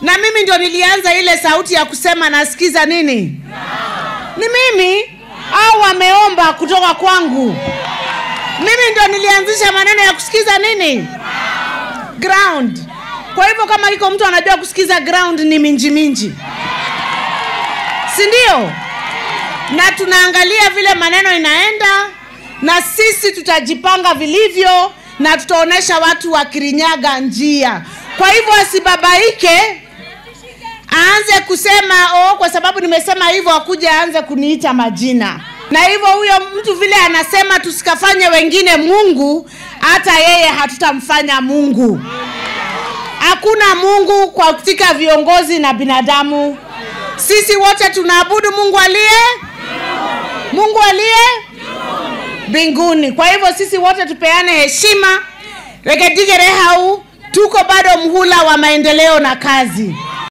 Na mimi ndio nilianza ile sauti ya kusema nasikiza nini? Ni mimi au wameomba kutoka kwangu? Mimi ndio nilianzisha maneno ya kusikiza nini? Ground. Kwa hivyo kama iko mtu anajua kusikiza ground ni minji. Si ndio? Na tunaangalia vile maneno inaenda, na sisi tutajipanga vilivyo na tutaonesha watu wa Kirinyaga njia. Kwa hivyo asibabaike aanze kusema kwa sababu nimesema hivyo akuje aanze kuniita majina. Na hivyo huyo mtu vile anasema tusikafanye wengine Mungu, hata yeye hatutamfanya Mungu. Hakuna Mungu kwa kutika viongozi na binadamu. Sisi wote tunaabudu Mungu aliye mbinguni. Kwa hivyo sisi wote tupeane heshima. Rekedigere hau tuko bado mhula wa maendeleo na kazi.